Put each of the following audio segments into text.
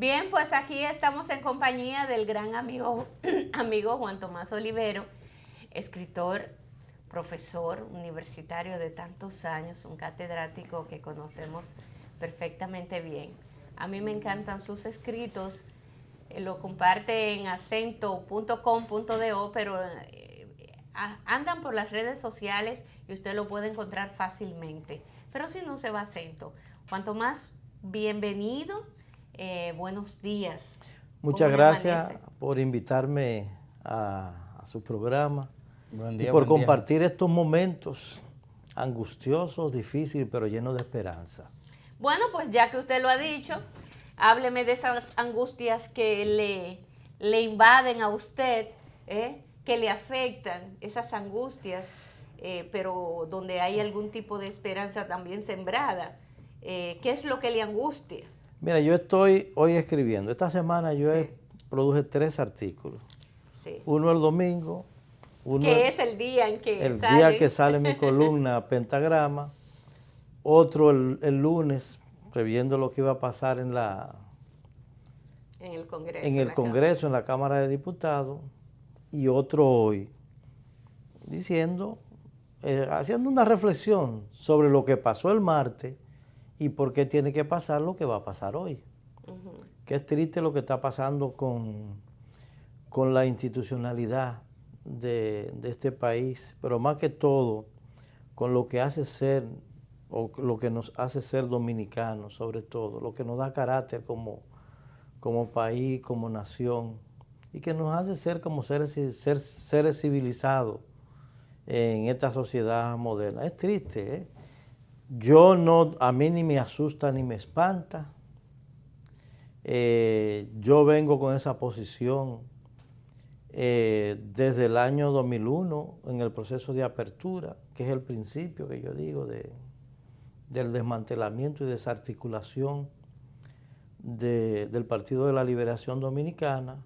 Bien, pues aquí estamos en compañía del gran amigo Juan Tomás Olivero, escritor, profesor universitario de tantos años, un catedrático que conocemos perfectamente bien. A mí me encantan sus escritos, lo comparte en acento.com.do, pero andan por las redes sociales y usted lo puede encontrar fácilmente. Pero si no, se va a Acento. Juan Tomás, bienvenido. Buenos días. Muchas gracias por invitarme a su programa. Buen día, y por buen día. compartir estos momentos angustiosos, difíciles, pero llenos de esperanza. Bueno, pues ya que usted lo ha dicho, hábleme de esas angustias que le invaden a usted, que le afectan, esas angustias, pero donde hay algún tipo de esperanza también sembrada. ¿Qué es lo que le angustia? Mira, yo estoy hoy escribiendo. Esta semana yo produje 3 artículos. Sí. Uno el domingo. Que es el día en que sale. El día que sale mi columna Pentagrama. Otro el lunes, previendo lo que iba a pasar en el Congreso, en la Cámara de Diputados. Y otro hoy, diciendo, haciendo una reflexión sobre lo que pasó el martes y por qué tiene que pasar lo que va a pasar hoy. Que es triste lo que está pasando con la institucionalidad de este país, pero más que todo con lo que hace ser, o lo que nos hace ser dominicanos, sobre todo, lo que nos da carácter como país, como nación, y que nos hace ser como seres civilizados en esta sociedad moderna. Es triste, ¿eh? A mí ni me asusta ni me espanta. Yo vengo con esa posición desde el año 2001 en el proceso de apertura, que es el principio que yo digo del desmantelamiento y desarticulación del Partido de la Liberación Dominicana,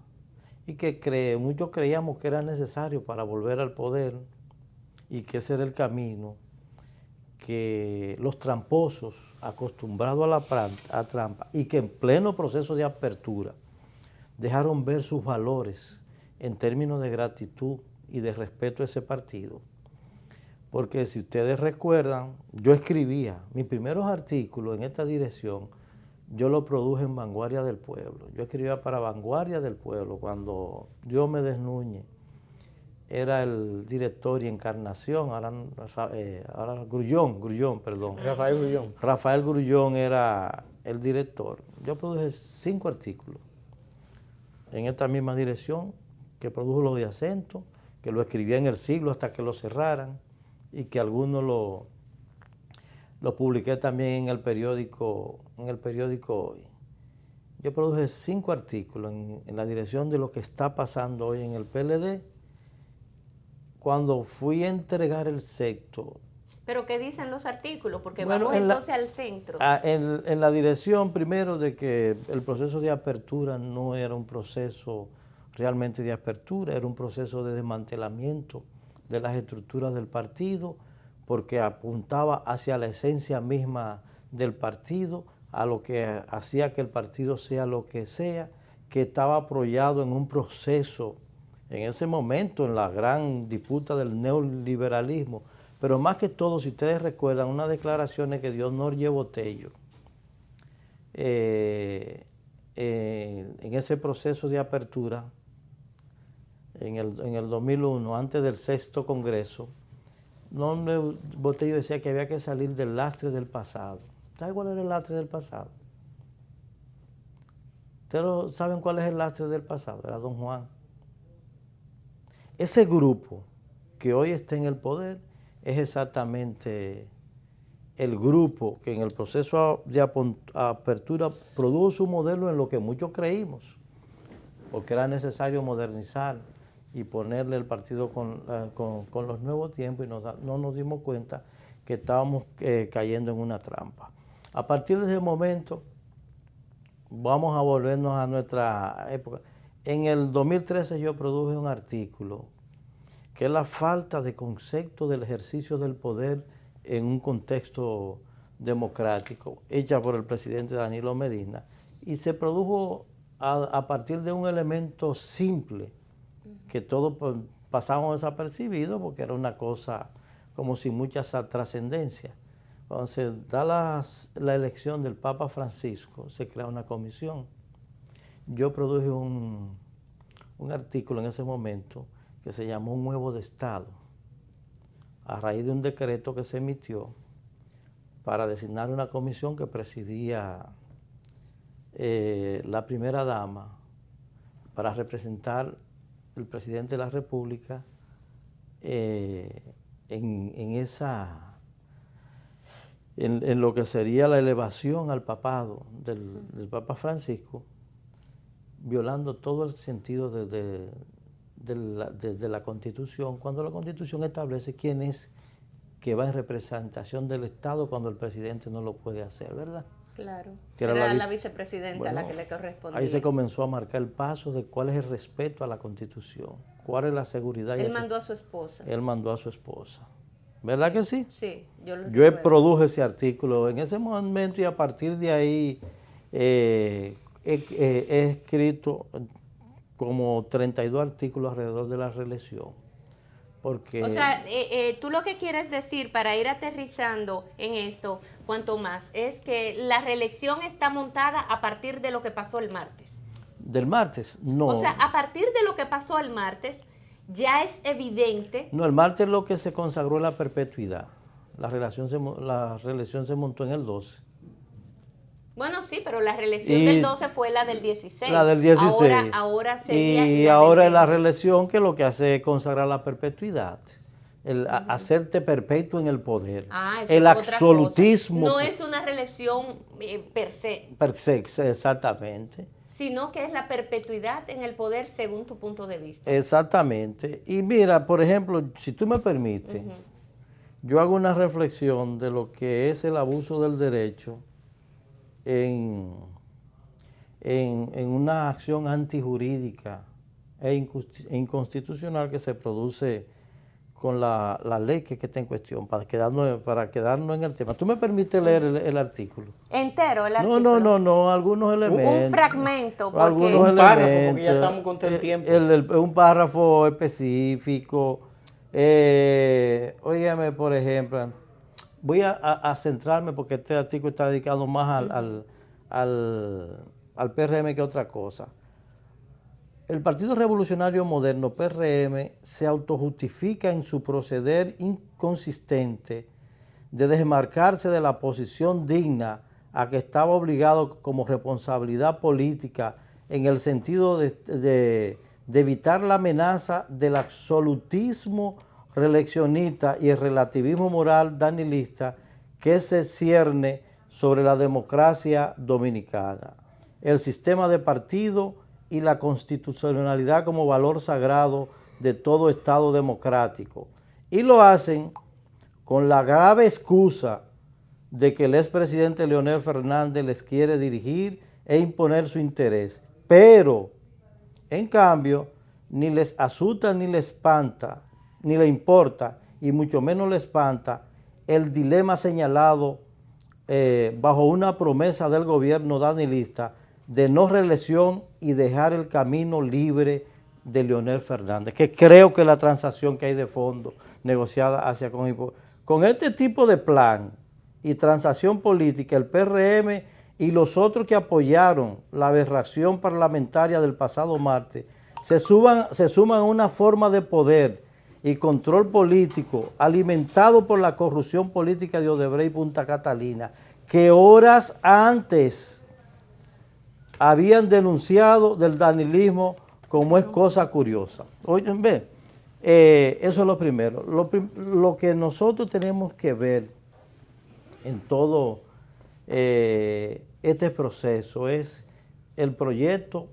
y que muchos creíamos que era necesario para volver al poder y que ese era el camino, que los tramposos, acostumbrados a trampa, y que en pleno proceso de apertura dejaron ver sus valores en términos de gratitud y de respeto a ese partido. Porque si ustedes recuerdan, yo escribía mis primeros artículos en esta dirección, yo los produje en Vanguardia del Pueblo. Yo escribía para Vanguardia del Pueblo cuando Diomedes Núñez era el director y Encarnación, ahora Grullón, perdón. Rafael Grullón. Rafael Grullón era el director. Yo produje 5 artículos en esta misma dirección, que produjo los de Acento, que lo escribía en El Siglo hasta que lo cerraran, y que algunos lo publiqué también en el periódico Hoy. Yo produje 5 artículos en la dirección de lo que está pasando hoy en el PLD. Cuando fui a entregar el sexto. ¿Pero qué dicen los artículos? Porque vamos entonces al centro. En la dirección, primero, de que el proceso de apertura no era un proceso realmente de apertura, era un proceso de desmantelamiento de las estructuras del partido, porque apuntaba hacia la esencia misma del partido, a lo que hacía que el partido sea lo que sea, que estaba apoyado en un proceso, en ese momento, en la gran disputa del neoliberalismo, pero más que todo, si ustedes recuerdan, unas declaraciones que dio Norge Botello en ese proceso de apertura, en el 2001, antes del 6º Congreso. Norge Botello decía que había que salir del lastre del pasado. ¿Saben cuál era el lastre del pasado? ¿Ustedes saben cuál es el lastre del pasado? Era Don Juan. Ese grupo que hoy está en el poder es exactamente el grupo que en el proceso de apertura produjo su modelo en lo que muchos creímos, porque era necesario modernizar y ponerle el partido con los nuevos tiempos, y no nos dimos cuenta que estábamos cayendo en una trampa. A partir de ese momento, vamos a volvernos a nuestra época. En el 2013 yo produje un artículo que es la falta de concepto del ejercicio del poder en un contexto democrático, hecha por el presidente Danilo Medina, y se produjo a partir de un elemento simple, que todos pasamos desapercibidos porque era una cosa como sin mucha trascendencia. Cuando se da la elección del Papa Francisco, se crea una comisión. Yo produje un artículo en ese momento que se llamó Un Huevo de Estado, a raíz de un decreto que se emitió para designar una comisión que presidía la primera dama para representar el presidente de la República en lo que sería la elevación al papado del Papa Francisco, violando todo el sentido de la Constitución, cuando la Constitución establece quién es que va en representación del Estado cuando el presidente no lo puede hacer, ¿verdad? Claro. Que era la vicepresidenta, bueno, la que le correspondía. Ahí se comenzó a marcar el paso de cuál es el respeto a la Constitución, cuál es la seguridad. Él mandó a su esposa. Él mandó a su esposa. ¿Verdad que sí? Sí, yo produje ese artículo en ese momento y a partir de ahí he escrito como 32 artículos alrededor de la reelección. Porque, o sea, tú lo que quieres decir, para ir aterrizando en esto, cuanto más, es que la reelección está montada a partir de lo que pasó el martes. ¿Del martes? No. O sea, a partir de lo que pasó el martes, ya es evidente. No, el martes lo que se consagró es la perpetuidad. La reelección se montó en el 12. Bueno, sí, pero la reelección del 12 fue la del 16. La del 16. Ahora sería y ahora es la reelección que lo que hace es consagrar la perpetuidad. Hacerte perpetuo en el poder. El absolutismo. No es una reelección per se. Per se, exactamente. Sino que es la perpetuidad en el poder según tu punto de vista. Exactamente. Y mira, por ejemplo, si tú me permites, yo hago una reflexión de lo que es el abuso del derecho en una acción antijurídica e inconstitucional que se produce con la ley que está en cuestión, para quedarnos en el tema. ¿Tú me permites leer el artículo? ¿Entero el artículo? No, algunos elementos. Un fragmento. Un párrafo, porque ya estamos contra el tiempo. Un párrafo específico. Óigame, por ejemplo, voy a centrarme porque este artículo está dedicado más al PRM que otra cosa. El Partido Revolucionario Moderno, PRM, se autojustifica en su proceder inconsistente de desmarcarse de la posición digna a que estaba obligado como responsabilidad política en el sentido de evitar la amenaza del absolutismo reeleccionista y el relativismo moral danilista que se cierne sobre la democracia dominicana, el sistema de partido y la constitucionalidad como valor sagrado de todo Estado democrático. Y lo hacen con la grave excusa de que el expresidente Leonel Fernández les quiere dirigir e imponer su interés. Pero, en cambio, ni les asusta ni les espanta, ni le importa, y mucho menos le espanta, el dilema señalado bajo una promesa del gobierno danilista de no reelección y dejar el camino libre de Leonel Fernández, que creo que la transacción que hay de fondo negociada hacia con este tipo de plan y transacción política, el PRM y los otros que apoyaron la aberración parlamentaria del pasado martes, se suman a una forma de poder y control político alimentado por la corrupción política de Odebrecht y Punta Catalina, que horas antes habían denunciado del danilismo, como es cosa curiosa. Oigan, ve, eso es lo primero. Lo que nosotros tenemos que ver en todo este proceso es el proyecto,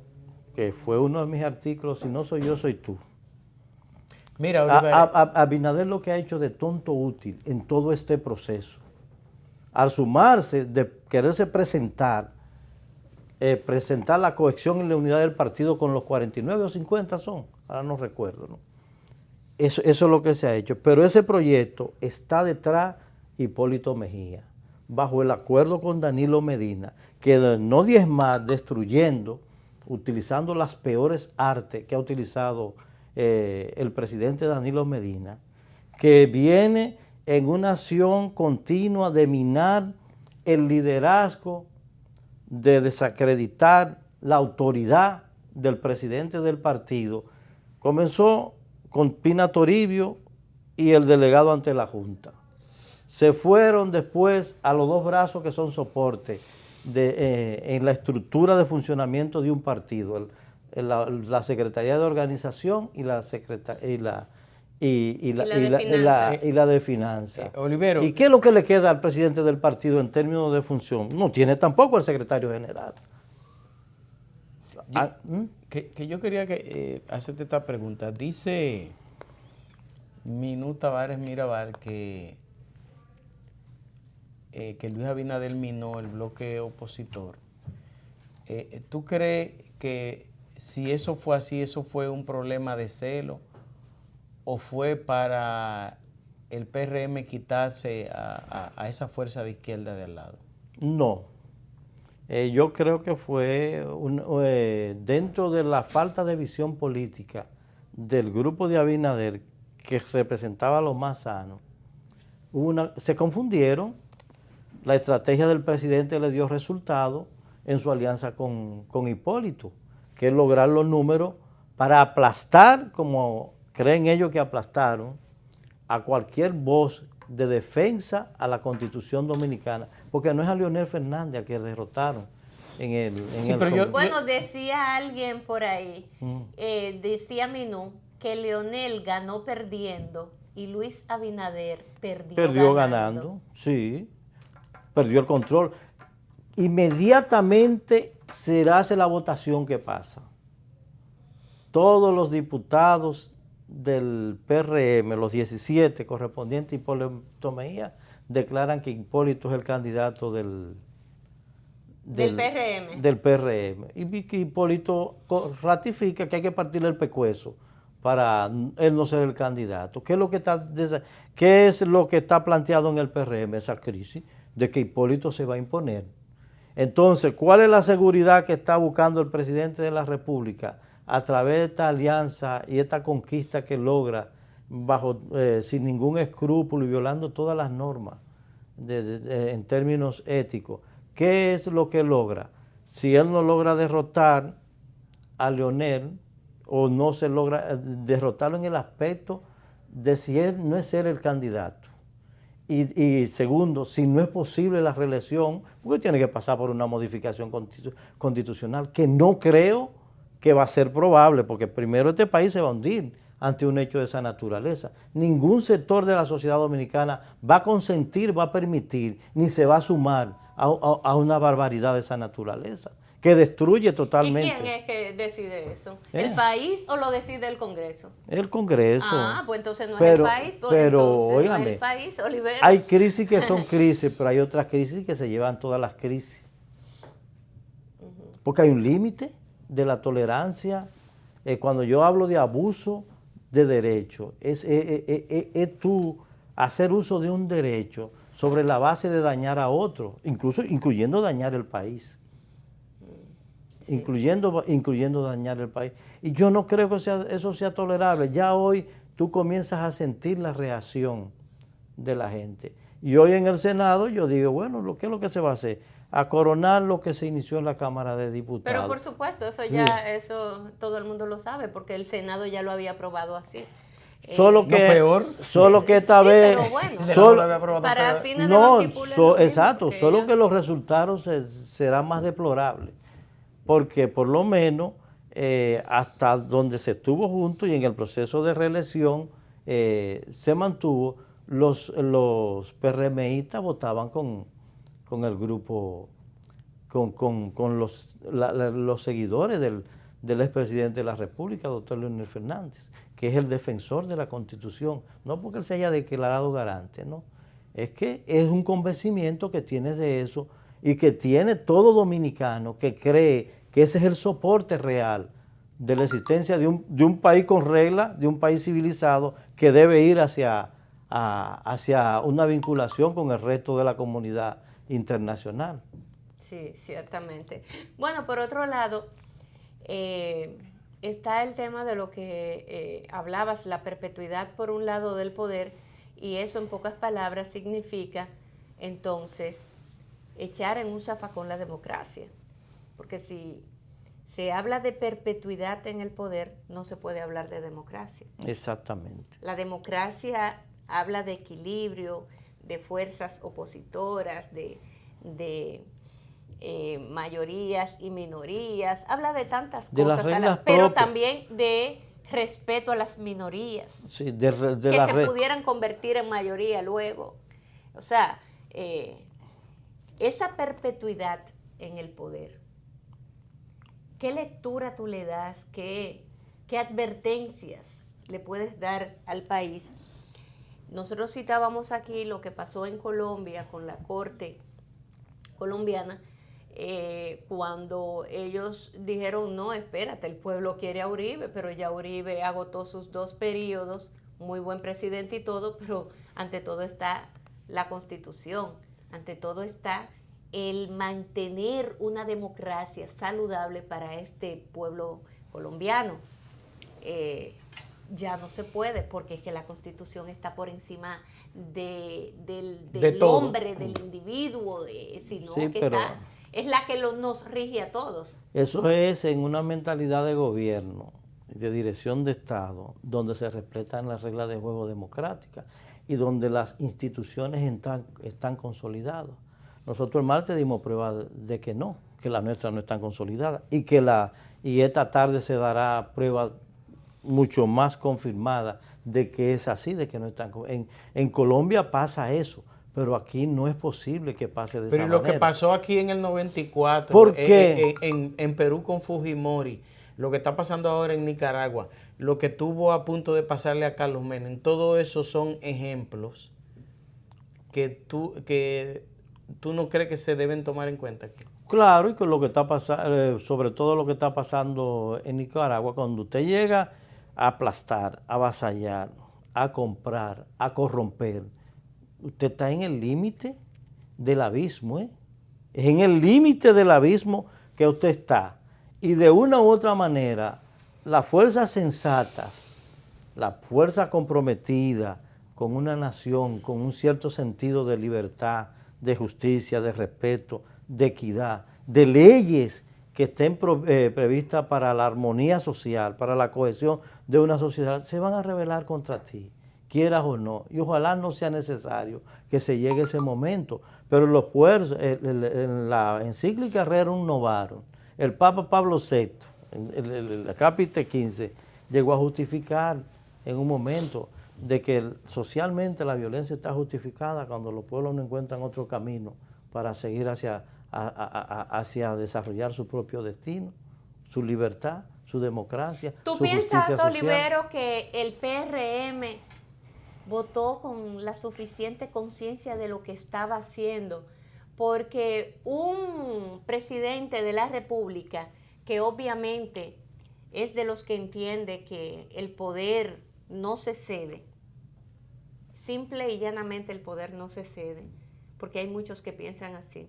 que fue uno de mis artículos, si no soy yo, soy tú. Mira, Abinader lo que ha hecho de tonto útil en todo este proceso, al sumarse de quererse presentar la cohesión y la unidad del partido con los 49 o 50 son, ahora no recuerdo, ¿no? Eso es lo que se ha hecho, pero ese proyecto está detrás Hipólito Mejía. bajo el acuerdo con Danilo Medina, que de no diezmar, destruyendo, utilizando las peores artes que ha utilizado el presidente Danilo Medina, que viene en una acción continua de minar el liderazgo, de desacreditar la autoridad del presidente del partido. Comenzó con Pina Toribio y el delegado ante la Junta. Se fueron después a los dos brazos que son soporte en la estructura de funcionamiento de un partido, la Secretaría de Organización y la de Finanzas. Olivero. ¿Y qué es lo que le queda al presidente del partido en términos de función? No tiene tampoco el secretario general. Yo quería hacerte esta pregunta. Dice Minú Tavares Mirabal que Luis Abinader minó el bloque opositor. ¿Tú crees que si eso fue así, eso fue un problema de celo o fue para el PRM quitarse a esa fuerza de izquierda de al lado? No. Yo creo que fue dentro de la falta de visión política del grupo de Abinader, que representaba lo más sano, se confundieron. La estrategia del presidente le dio resultado en su alianza con Hipólito, que es lograr los números para aplastar, como creen ellos que aplastaron, a cualquier voz de defensa a la Constitución Dominicana, porque no es a Leonel Fernández al que derrotaron en el Bueno, decía alguien por ahí, decía Minú, que Leonel ganó perdiendo y Luis Abinader perdió ganando. Sí, perdió el control. Inmediatamente se hace la votación que pasa. Todos los diputados del PRM, los 17 correspondientes a Hipólito Mejía, declaran que Hipólito es el candidato del PRM. Y que Hipólito ratifica que hay que partirle el pescuezo para él no ser el candidato. ¿Qué es lo que está planteado en el PRM? Esa crisis de que Hipólito se va a imponer. Entonces, ¿cuál es la seguridad que está buscando el presidente de la República a través de esta alianza y esta conquista que logra sin ningún escrúpulo y violando todas las normas en términos éticos? ¿Qué es lo que logra? Si él no logra derrotar a Leonel, o no se logra derrotarlo en el aspecto de si él no es ser el candidato. Y segundo, si no es posible la reelección, porque tiene que pasar por una modificación constitucional, que no creo que va a ser probable, porque primero este país se va a hundir ante un hecho de esa naturaleza. Ningún sector de la sociedad dominicana va a consentir, va a permitir, ni se va a sumar a una barbaridad de esa naturaleza, que destruye totalmente. ¿Y quién es que decide eso? ¿El país o lo decide el Congreso? El Congreso. Ah, pues entonces no es el país. Pero, óigame, no es el país, Olivero. Hay crisis que son crisis, pero hay otras crisis que se llevan todas las crisis. Porque hay un límite de la tolerancia. Cuando yo hablo de abuso de derecho, es tú hacer uso de un derecho sobre la base de dañar a otro, incluyendo dañar el país. Sí. Incluyendo dañar el país. Y yo no creo que eso sea tolerable. Ya hoy tú comienzas a sentir la reacción de la gente. Y hoy en el Senado yo digo, bueno, ¿qué es lo que se va a hacer? A coronar lo que se inició en la Cámara de Diputados. Pero por supuesto, eso todo el mundo lo sabe, porque el Senado ya lo había aprobado así. Solo que esta vez bueno, para fines de manipular exacto, solo que los resultados serán más deplorables, porque por lo menos hasta donde se estuvo junto y en el proceso de reelección se mantuvo, los PRMistas votaban con el grupo, con los seguidores del expresidente de la República, doctor Leonel Fernández, que es el defensor de la Constitución, no porque él se haya declarado garante, no, es que es un convencimiento que tiene de eso y que tiene todo dominicano que cree que ese es el soporte real de la existencia de un país con reglas, de un país civilizado que debe ir hacia una vinculación con el resto de la comunidad internacional. Sí, ciertamente. Bueno, por otro lado, está el tema de lo que hablabas, la perpetuidad por un lado del poder, y eso en pocas palabras significa entonces echar en un zafacón la democracia, porque si se habla de perpetuidad en el poder, no se puede hablar de democracia. Exactamente. La democracia habla de equilibrio, de fuerzas opositoras, de mayorías y minorías, habla de tantas De las cosas, reglas pero propias. también de respeto a las minorías, Sí, que se pudieran convertir en mayoría luego. O sea, esa perpetuidad en el poder, ¿qué lectura tú le das? ¿Qué advertencias le puedes dar al país? Nosotros citábamos aquí lo que pasó en Colombia con la Corte colombiana, cuando ellos dijeron, no, espérate, el pueblo quiere a Uribe, pero ya Uribe agotó sus 2 periodos, muy buen presidente y todo, pero ante todo está la Constitución, ante todo está el mantener una democracia saludable para este pueblo colombiano. Ya no se puede, porque es que la Constitución está por encima del hombre, del individuo, sino sí, que es la que nos rige a todos. Eso es en una mentalidad de gobierno, de dirección de Estado, donde se respetan las reglas de juego democráticas y donde las instituciones están consolidadas. Nosotros el martes dimos prueba de que no, que las nuestras no están consolidadas y esta tarde se dará prueba mucho más confirmada de que es así, de que no están. En Colombia pasa eso, pero aquí no es posible que pase de esa manera. Pero lo que pasó aquí en el 94, ¿por qué? En Perú con Fujimori, lo que está pasando ahora en Nicaragua, lo que estuvo a punto de pasarle a Carlos Menem, todo eso son ejemplos que tú no crees que se deben tomar en cuenta aquí. Claro, y con lo que está pasando, sobre todo lo que está pasando en Nicaragua, cuando usted llega a aplastar, a avasallar, a comprar, a corromper, usted está en el límite del abismo, ¿eh? Es en el límite del abismo que usted está. Y de una u otra manera, las fuerzas sensatas, la fuerza comprometida con una nación, con un cierto sentido de libertad, de justicia, de respeto, de equidad, de leyes que estén previstas para la armonía social, para la cohesión de una sociedad, se van a rebelar contra ti, quieras o no. Y ojalá no sea necesario que se llegue ese momento. Pero los pueblos, en la encíclica Rerum Novarum, el Papa Pablo VI, en el capítulo 15, llegó a justificar en un momento de que socialmente la violencia está justificada cuando los pueblos no encuentran otro camino para seguir hacia desarrollar su propio destino, su libertad, su democracia, ¿Tú su justicia social. piensas, Olivero, que el PRM votó con la suficiente conciencia de lo que estaba haciendo? Porque un presidente de la República, que obviamente es de los que entiende que el poder no se cede, simple y llanamente el poder no se cede, porque hay muchos que piensan así,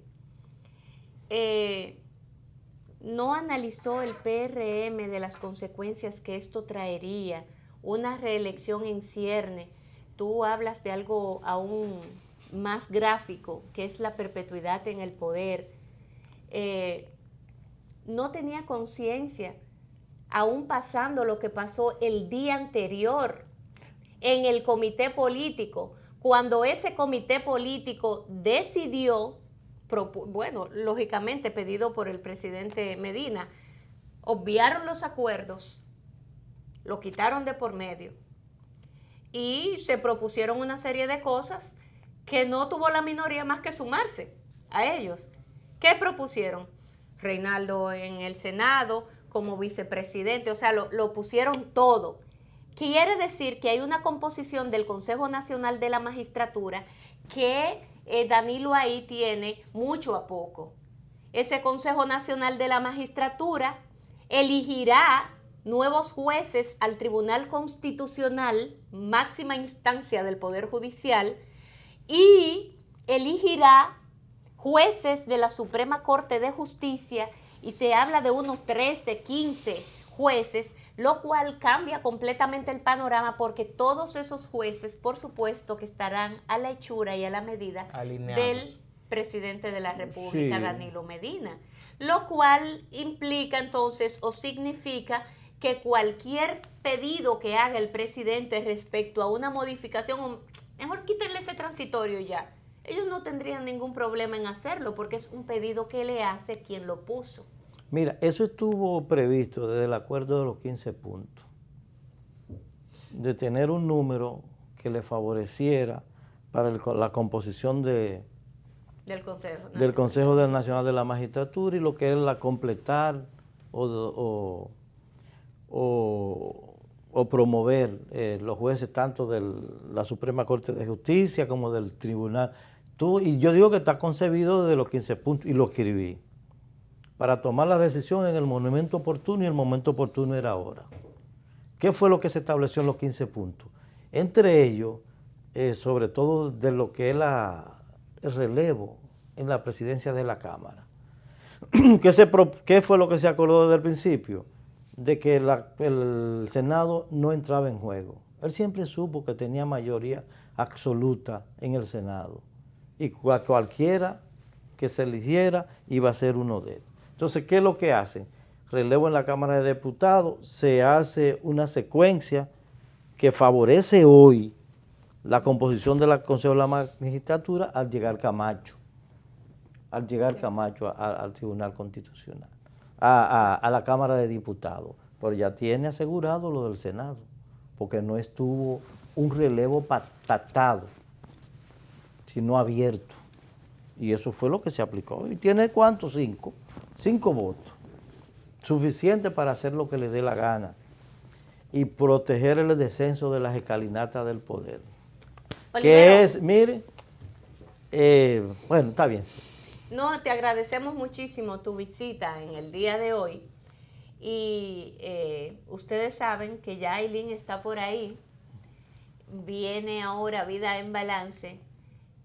no analizó el PRM de las consecuencias que esto traería, una reelección en cierne. Tú hablas de algo aún más gráfico, que es la perpetuidad en el poder. No tenía conciencia, aún pasando lo que pasó el día anterior en el comité político, cuando ese comité político decidió, bueno, lógicamente pedido por el presidente Medina, obviaron los acuerdos, lo quitaron de por medio y se propusieron una serie de cosas que no tuvo la minoría más que sumarse a ellos. ¿Qué propusieron? Reinaldo en el Senado como vicepresidente, o sea, lo pusieron todo. Quiere decir que hay una composición del Consejo Nacional de la Magistratura que Danilo ahí tiene mucho a poco. Ese Consejo Nacional de la Magistratura elegirá nuevos jueces al Tribunal Constitucional, máxima instancia del Poder Judicial, y elegirá jueces de la Suprema Corte de Justicia y se habla de unos 13, 15 jueces, lo cual cambia completamente el panorama porque todos esos jueces, por supuesto, que estarán a la hechura y a la medida alineados del presidente de la República, Sí. Danilo Medina, lo cual implica entonces o significa que cualquier pedido que haga el presidente respecto a una modificación, o mejor quítenle ese transitorio ya, ellos no tendrían ningún problema en hacerlo porque es un pedido que le hace quien lo puso. Mira, eso estuvo previsto desde el acuerdo de los 15 puntos, de tener un número que le favoreciera para la composición Del del Consejo Nacional de la Magistratura y lo que es la completar o promover los jueces tanto de la Suprema Corte de Justicia como del Tribunal. Y yo digo que está concebido desde los 15 puntos y lo escribí para tomar la decisión en el momento oportuno y el momento oportuno era ahora. ¿Qué fue lo que se estableció en los 15 puntos? Entre ellos, sobre todo de lo que es el relevo en la presidencia de la Cámara. ¿Qué fue lo que se acordó desde el principio? De que el Senado no entraba en juego. Él siempre supo que tenía mayoría absoluta en el Senado y cualquiera que se eligiera iba a ser uno de él. Entonces, ¿qué es lo que hacen? Relevo en la Cámara de Diputados, se hace una secuencia que favorece hoy la composición del Consejo de la Magistratura al llegar Camacho al Tribunal Constitucional, a la Cámara de Diputados, pero ya tiene asegurado lo del Senado, porque no estuvo un relevo pactado, sino abierto, y eso fue lo que se aplicó, y tiene ¿cuántos? 5 votos, suficiente para hacer lo que le dé la gana, y proteger el descenso de las escalinatas del poder. Olivero, Que es, mire, bueno, está bien. No, te agradecemos muchísimo tu visita en el día de hoy y ustedes saben que ya Ailín está por ahí, viene ahora Vida en Balance,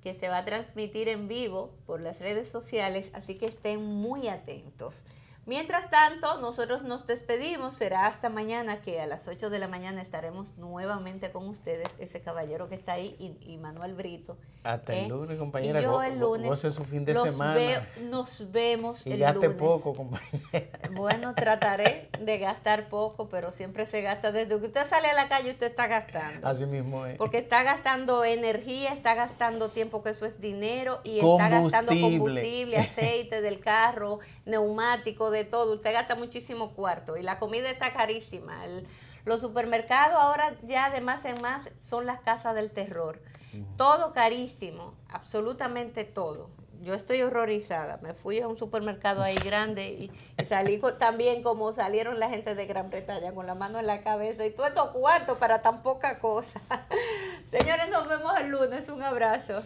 que se va a transmitir en vivo por las redes sociales, así que estén muy atentos. Mientras tanto, nosotros nos despedimos, será hasta mañana que a las 8 de la mañana estaremos nuevamente con ustedes, ese caballero que está ahí y Manuel Brito. Hasta el lunes, compañera. Y yo el lunes. Goce su fin de semana. Nos vemos y el gaste lunes. poco, compañera. Bueno, trataré de gastar poco, pero siempre se gasta. Desde que usted sale a la calle, usted está gastando. Así mismo es. Porque está gastando energía, está gastando tiempo, que eso es dinero, y está gastando combustible, aceite del carro, neumático, de todo. Usted gasta muchísimo cuarto y la comida está carísima. Los supermercados ahora ya de más en más son las casas del terror. Todo carísimo, absolutamente todo. Yo estoy horrorizada. Me fui a un supermercado ahí grande y salí también como salieron la gente de Gran Bretaña, con la mano en la cabeza y todo esto cuarto para tan poca cosa. Señores, nos vemos el lunes. Un abrazo.